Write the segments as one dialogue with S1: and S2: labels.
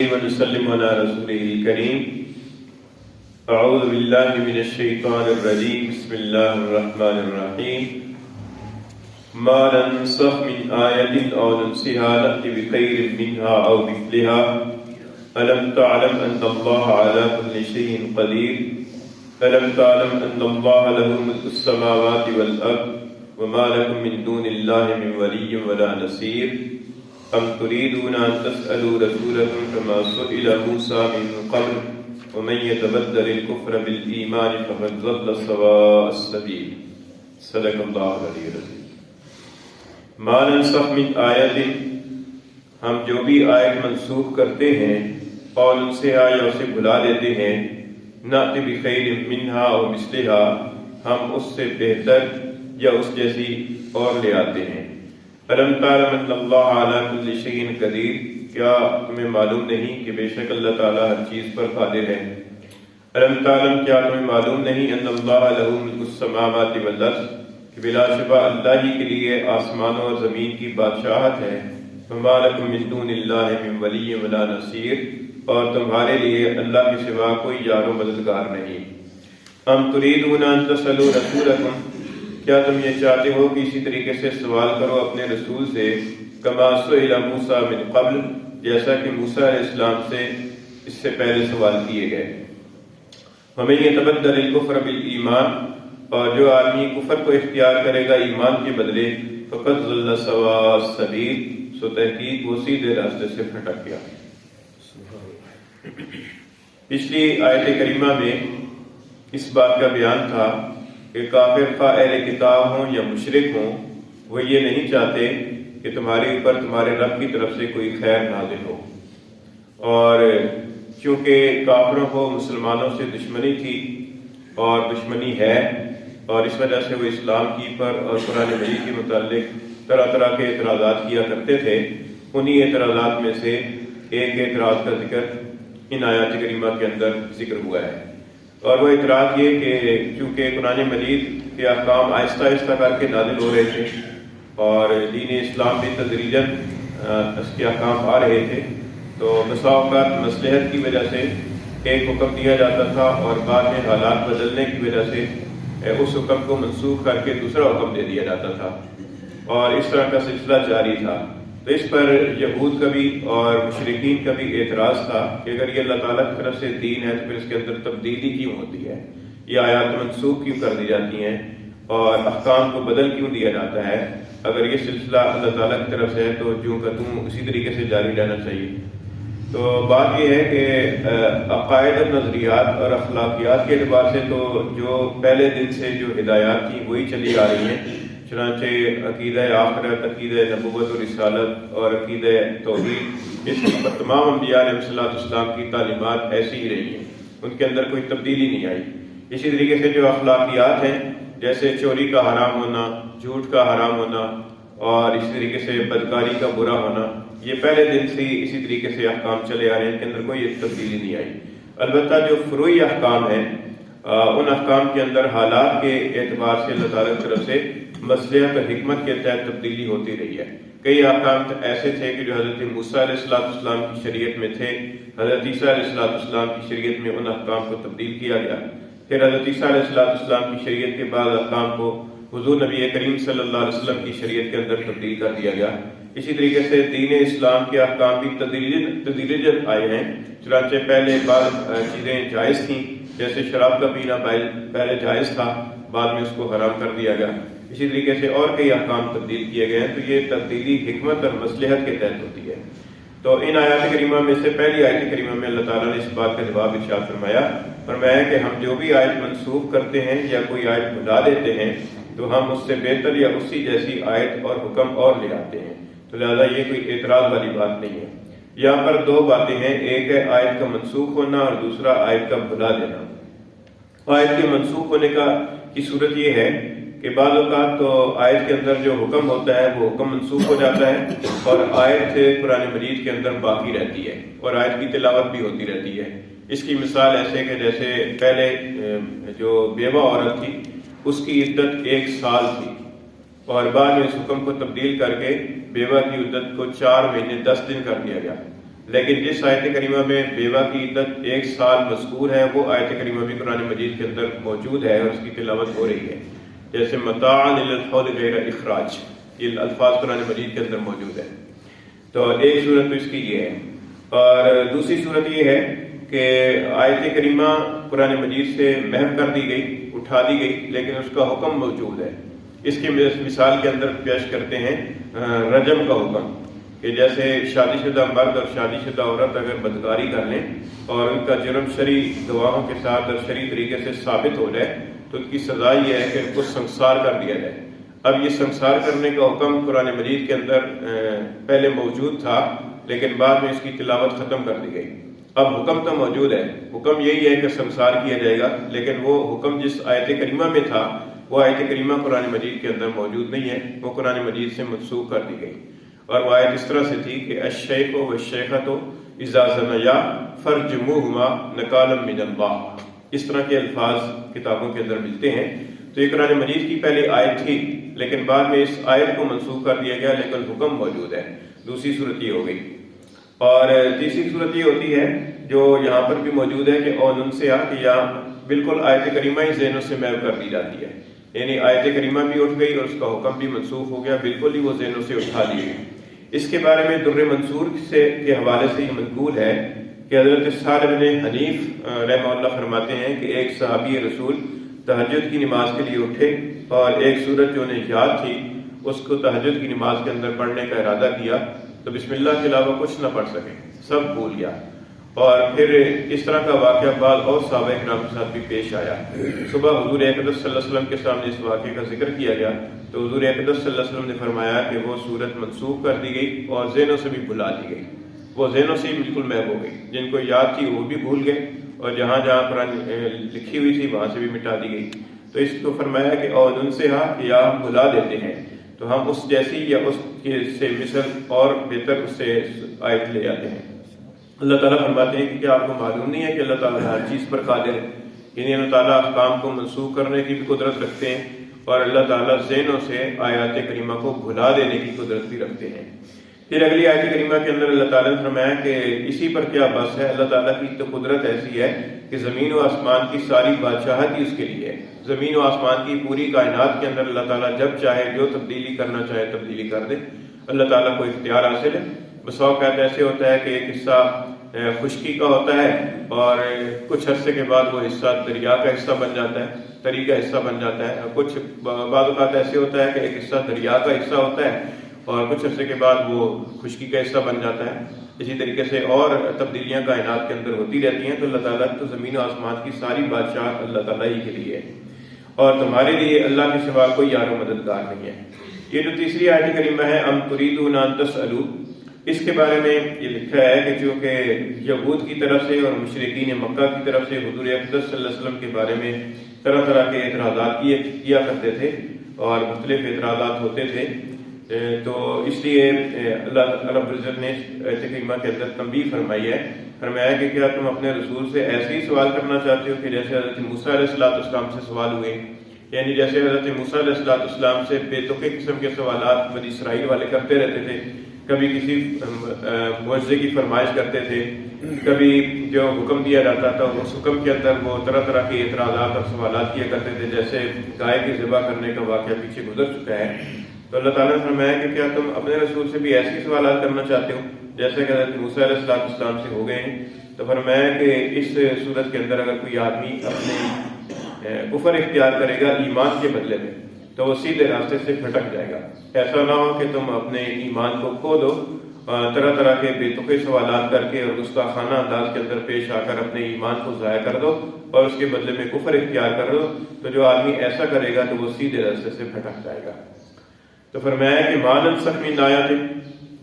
S1: ونسلم على رسوله الكريم اعوذ باللہ من الشیطان الرجیم بسم اللہ الرحمن الرحیم ما ننسخ من آیت او ننسها نأت بخیر منها او مثلها ألم تعلم ان اللہ على كل شيء قدیر ألم تعلم ان اللہ له ملک السماوات والارض وما لكم من دون اللہ من ولی ولا نصیر ام تريدون ان تسألوا رسولكم كما سئل موسى من قبل ومن يتبدل الكفر بالإيمان فقد ضل سواء السبيل صدق اللہ العلی العظیم. ما ننسخ من آیت، ہم جو بھی آیت منسوخ کرتے ہیں اور ان سے یا اسے بھلا دیتے ہیں، نأت بخیر منها او مثلها، ہم اس سے بہتر یا اس جیسی اور لے آتے ہیں. الم تعلم ان اللہ علی کل شیء قدیر، کیا تمہیں معلوم نہیں کہ بے شک اللہ تعالیٰ ہر چیز پر قادر ہے. الم تعلم، کیا تمہیں معلوم نہیں ان اللہ له ملک السماوات والارض، کہ بلا شبہ اللہ ہی کے لیے آسمانوں اور زمین کی بادشاہت ہے. وما لکم من دون اللہ من ولی ولا نصیر، اور تمہارے لیے اللہ کے سوا کوئی یار و مددگار نہیں. ام تريدون ان تسألوا رسولکم، کیا تم یہ چاہتے ہو کہ اسی طریقے سے سوال کرو اپنے رسول سے، کما سئل موسیٰ من قبل، جیسا کہ موسیٰ علیہ السلام سے اس سے پہلے سوال کیے گئے. ومن يتبدل الكفر بالایمان، اور جو آدمی کفر کو اختیار کرے گا ایمان کے بدلے، فقد ضل سواء السبیل، سو تحقیق وہ سیدھے راستے سے بھٹک گیا. پچھلی آیت کریمہ میں اس بات کا بیان تھا کہ کافر خواہ اہل کتاب ہوں یا مشرک ہوں، وہ یہ نہیں چاہتے کہ تمہارے اوپر تمہارے رب کی طرف سے کوئی خیر نازل ہو. اور چونکہ کافروں کو مسلمانوں سے دشمنی تھی اور دشمنی ہے، اور اس وجہ سے وہ اسلام کی پر اور قرآن مجید کے متعلق طرح طرح کے اعتراضات کیا کرتے تھے. انہی اعتراضات میں سے ایک اعتراض کا ذکر ان آیات کریمہ کے اندر ذکر ہوا ہے. اور وہ اعتراض یہ کہ چونکہ قرآن مجید کے احکام آہستہ آہستہ کر کے نازل ہو رہے تھے اور دین اسلام بھی تدریجاً اس کے احکام آ رہے تھے، تو بسا اوقات مصلحت کی وجہ سے ایک حکم دیا جاتا تھا اور بعد میں حالات بدلنے کی وجہ سے اس حکم کو منسوخ کر کے دوسرا حکم دے دیا جاتا تھا، اور اس طرح کا سلسلہ جاری تھا. تو اس پر یہود کا بھی اور مشرکین کا بھی اعتراض تھا کہ اگر یہ اللہ تعالیٰ کی طرف سے دین ہے تو پھر اس کے اندر تبدیلی کیوں ہوتی ہے، یہ آیات منسوخ کیوں کر دی جاتی ہیں اور احکام کو بدل کیوں دیا جاتا ہے. اگر یہ سلسلہ اللہ تعالیٰ کی طرف سے ہے تو جوں کا توں اسی طریقے سے جاری رہنا چاہیے. تو بات یہ ہے کہ عقائد اور نظریات اور اخلاقیات کے اعتبار سے تو جو پہلے دن سے جو ہدایات تھیں وہی چلی آ رہی ہیں. چنانچہ عقیدہ آخرت، عقیدہ نبوت و رسالت اور عقیدہ توحید، اس پر تمام انبیاء علیہ السلام کی تعلیمات ایسی ہی رہی ہیں، ان کے اندر کوئی تبدیلی نہیں آئی. اسی طریقے سے جو اخلاقیات ہیں، جیسے چوری کا حرام ہونا، جھوٹ کا حرام ہونا اور اسی طریقے سے بدکاری کا برا ہونا، یہ پہلے دن سے ہی اسی طریقے سے احکام چلے آ رہے ہیں، ان کے اندر کوئی تبدیلی نہیں آئی. البتہ جو فروعی احکام ہیں، ان احکام کے اندر حالات کے اعتبار سے اللہ تعالیٰ کی طرف سے مصلحت اور حکمت کے تحت تبدیلی ہوتی رہی ہے. کئی احکام ایسے تھے کہ جو حضرت موسیٰ علیہ السلام کی شریعت میں تھے، حضرت عیسیٰ علیہ السلام کی شریعت میں ان احکام کو تبدیل کیا گیا. پھر حضرت عیسیٰ علیہ السلام کی شریعت کے بعد احکام کو حضور نبی کریم صلی اللہ علیہ وسلم کی شریعت کے اندر تبدیل کر دیا گیا. اسی طریقے سے دین اسلام کے احکام بھی تدریجاً آئے ہیں. چنانچہ پہلے بعض چیزیں جائز تھیں، جیسے شراب کا پینا پہلے جائز تھا، بعد میں اس کو حرام کر دیا گیا. اسی طریقے سے اور کئی احکام تبدیل کیے گئے ہیں. تو یہ تبدیلی حکمت اور مصلحت کے تحت ہوتی ہے. تو ان آیات کریمہ میں سے پہلی آیت کریمہ میں اللہ تعالیٰ نے اس بات کا جواب ارشاد فرمایا کہ ہم جو بھی آیت منسوخ کرتے ہیں یا کوئی آیت بھلا دیتے ہیں تو ہم اس سے بہتر یا اسی جیسی آیت اور حکم اور لے آتے ہیں. تو لہذا یہ کوئی اعتراض والی بات نہیں ہے. یہاں پر دو باتیں ہیں، ایک ہے آیت کا منسوخ ہونا اور دوسرا آیت کا بھلا دینا. آیت کے منسوخ ہونے کی صورت یہ ہے کہ بعض اوقات تو آیت کے اندر جو حکم ہوتا ہے وہ حکم منسوخ ہو جاتا ہے اور آیت قرآن مجید کے اندر باقی رہتی ہے اور آیت کی تلاوت بھی ہوتی رہتی ہے. اس کی مثال ایسے کہ جیسے پہلے جو بیوہ عورت تھی اس کی عدت 1 سال تھی اور بعد میں اس حکم کو تبدیل کر کے بیوہ کی عدت کو 4 مہینے 10 دن کر دیا گیا. لیکن جس آیت کریمہ میں بیوہ کی عدت 1 سال مذکور ہے وہ آیت کریمہ بھی قرآن مجید کے اندر موجود ہے اور اس کی تلاوت ہو رہی ہے، جیسے متاعا للحول غیر اخراج، یہ الفاظ قرآن مجید کے اندر موجود ہے۔ تو ایک صورت تو اس کی یہ ہے، اور دوسری صورت یہ ہے کہ آیت کریمہ قرآن مجید سے محو کر دی گئی، اٹھا دی گئی، لیکن اس کا حکم موجود ہے۔ اس کی مثال کے اندر پیش کرتے ہیں رجم کا حکم، کہ جیسے شادی شدہ مرد اور شادی شدہ عورت اگر بدکاری کر لیں اور ان کا جرم شرعی گواہوں کے ساتھ اور شرعی طریقے سے ثابت ہو جائے تو ان کی سزا یہ ہے کہ ان کو سنسار کر دیا جائے۔ اب یہ سنسار کرنے کا حکم قرآن مجید کے اندر پہلے موجود تھا، لیکن بعد میں اس کی تلاوت ختم کر دی گئی۔ اب حکم تو موجود ہے، حکم یہی ہے کہ سنسار کیا جائے گا، لیکن وہ حکم جس آیت کریمہ میں تھا وہ آیت کریمہ قرآن مجید کے اندر موجود نہیں ہے، وہ قرآن مجید سے منسوخ کر دی گئی۔ اور وہ آیت اس طرح سے تھی کہ الشیخ والشیخۃ اذا زنیا فرجموہما نکالا من اللہ، اس طرح کے الفاظ کتابوں کے اندر ملتے ہیں۔ تو یہ قرآن مجید کی پہلی آیت تھی، لیکن بعد میں اس آیت کو منسوخ کر دیا گیا، لیکن حکم موجود ہے۔ دوسری صورت یہ ہو گئی، اور تیسری صورت یہ ہوتی ہے جو یہاں پر بھی موجود ہے کہ اون سے کہ یہاں بالکل آیت کریمہ ہی ذہنوں سے محو کر دی جاتی ہے، یعنی آیت کریمہ بھی اٹھ گئی اور اس کا حکم بھی منسوخ ہو گیا، بالکل ہی وہ ذہنوں سے اٹھا لی گئی۔ اس کے بارے میں در منصور کے حوالے سے یہ منقول ہے کہ حضرت صالح بن حنیف رحمہ اللہ فرماتے ہیں کہ ایک صحابی رسول تہجد کی نماز کے لیے اٹھے اور ایک سورت جو انہیں یاد تھی اس کو تہجد کی نماز کے اندر پڑھنے کا ارادہ کیا، تو بسم اللہ کے علاوہ کچھ نہ پڑھ سکے، سب بھول گیا۔ اور پھر اس طرح کا واقعہ بعض اور صحابہ کرام کے ساتھ بھی پیش آیا۔ صبح حضور اقدس صلی اللہ علیہ وسلم کے سامنے اس واقعے کا ذکر کیا گیا تو حضور اقدس صلی اللہ علیہ وسلم نے فرمایا کہ وہ صورت منسوخ کر دی گئی اور ذہنوں سے بھی بھلا دی گئی، وہ ذہنوں سے ہی بالکل محو ہو گئی، جن کو یاد تھی وہ بھی بھول گئے اور جہاں جہاں قرآن لکھی ہوئی تھی وہاں سے بھی مٹا دی گئی۔ تو اس کو فرمایا کہ اور ان سے یا ہم بھلا دیتے ہیں، تو ہم اس جیسی یا اس کے سے مثل اور بہتر اس سے آیت لے آتے ہیں۔ اللہ تعالیٰ فرماتے ہیں کہ کیا آپ کو معلوم نہیں ہے کہ اللہ تعالیٰ ہر چیز پر قادر ہے، یعنی اللہ تعالیٰ احکام کو منسوخ کرنے کی بھی قدرت رکھتے ہیں اور اللہ تعالیٰ ذہنوں سے آیات کریمہ کو بھلا دینے کی قدرت بھی رکھتے ہیں۔ پھر اگلی آیت کریمہ کے اندر اللہ تعالیٰ نے فرمایا کہ اسی پر کیا بس ہے، اللہ تعالیٰ کی تو قدرت ایسی ہے کہ زمین و آسمان کی ساری بادشاہت ہی اس کے لیے ہے۔ زمین و آسمان کی پوری کائنات کے اندر اللہ تعالیٰ جب چاہے جو تبدیلی کرنا چاہے تبدیلی کر دے، اللہ تعالیٰ کو اختیار حاصل ہے۔ بس اوقات ایسے ہوتا ہے کہ ایک حصہ خشکی کا ہوتا ہے اور کچھ عرصے کے بعد وہ حصہ دریا کا حصہ بن جاتا ہے، تری کا حصہ بن جاتا ہے، اور کچھ بعض اوقات ایسے ہوتا ہے کہ ایک حصہ دریا کا حصہ ہوتا ہے اور کچھ عرصے کے بعد وہ خشکی کا حصہ بن جاتا ہے۔ اسی طریقے سے اور تبدیلیاں کائنات کے اندر ہوتی رہتی ہیں۔ تو اللہ تعالیٰ تو زمین و آسمان کی ساری بادشاہ اللہ تعالیٰ ہی کے لیے ہے اور تمہارے لیے اللہ کے سوا کوئی یار و مددگار نہیں ہے۔ یہ جو تیسری آیت کریمہ ہے ام تریدون ان تسألوا، اس کے بارے میں یہ لکھا ہے کہ چونکہ یہود کی طرف سے اور مشرکین مکہ کی طرف سے حضور اقدس صلی اللہ علیہ وسلم کے بارے میں طرح طرح کے اعتراضات کیا کرتے تھے اور مختلف اعتراضات ہوتے تھے، تو اس لیے اللہ رب العزت نے آیت کریمہ کے اندر تنبیہ فرمائی ہے، فرمایا کہ کیا تم اپنے رسول سے ایسے ہی سوال کرنا چاہتے ہو کہ جیسے حضرت موسیٰ علیہ السلام سے سوال ہوئے، یعنی جیسے حضرت موسیٰ علیہ السلام سے بے تکے قسم کے سوالات بنی اسرائیل والے کرتے رہتے تھے، کبھی کسی معجزے کی فرمائش کرتے تھے، کبھی جو حکم دیا جاتا تھا اس حکم کے اندر وہ طرح طرح کے اعتراضات اور سوالات کیا کرتے تھے، جیسے گائے کی ذبح کرنے کا واقعہ پیچھے گزر چکا ہے۔ تو اللہ تعالیٰ نے فرمایا کہ کیا تم اپنے رسول سے بھی ایسی سوالات کرنا چاہتے ہو جیسے کہ حضرت موسیٰ علیہ السلام سے ہو گئے ہیں؟ تو فرمایا کہ اس صورت کے اندر اگر کوئی آدمی اپنے کفر اختیار کرے گا ایمان کے بدلے میں تو وہ سیدھے راستے سے بھٹک جائے گا۔ ایسا نہ ہو کہ تم اپنے ایمان کو کھو دو طرح طرح کے بے تکے سوالات کر کے اور گستاخانہ انداز کے اندر پیش آ کر اپنے ایمان کو ضائع کر دو اور اس کے بدلے میں کفر اختیار کر دو، تو جو آدمی ایسا کرے گا تو وہ سیدھے راستے سے بھٹک جائے گا۔ تو فرمایا کہ ما ننسخ من آیات،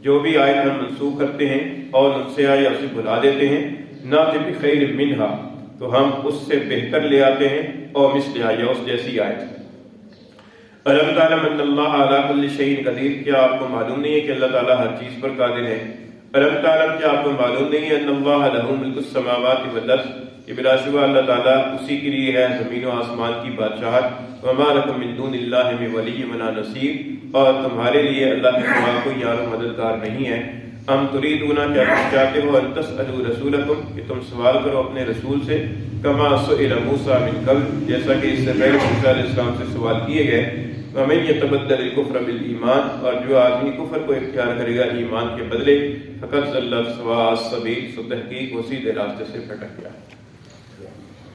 S1: جو بھی آیت ہم منسوخ کرتے ہیں اور ان سے یا اسے بھلا دیتے ہیں، نأتی بخیر منہا، تو ہم اس سے بہتر لے آتے ہیں، اور مثلہا یا اس جیسی آیت۔ الم تعلم ان اللہ علی کل شیء قدیر، کیا آپ کو معلوم نہیں ہے کہ اللہ تعالیٰ ہر چیز پر قادر ہے؟ الم تعلم، کیا آپ کو معلوم نہیں ہے ان اللہ لہ ملک السماوات والارض، کہ بلا شبہ اللہ تعالیٰ اسی کے لیے ہے زمین و آسمان کی بادشاہت، وما لکم من دون اللہ من ولی ولا نصیر، اور تمہارے لیے اللہ کے سوا کوئی یار و مددگار نہیں ہے۔ ام تریدون کیا تم چاہتے ہو ان تسألوا رسولکم کہ تم سوال کرو اپنے رسول سے کما سئل موسیٰ من قبل جیسا کہ اس سے پہلے موسیٰ علیہ السلام سے سوال کیے گئے ومن یتبدل الکفر بالایمان اور جو آدمی کفر کو اختیار کرے گا ایمان کے بدلے فقد ضل سواء السبیل سو تحقیق وہ سیدھے راستے سے بھٹک گیا۔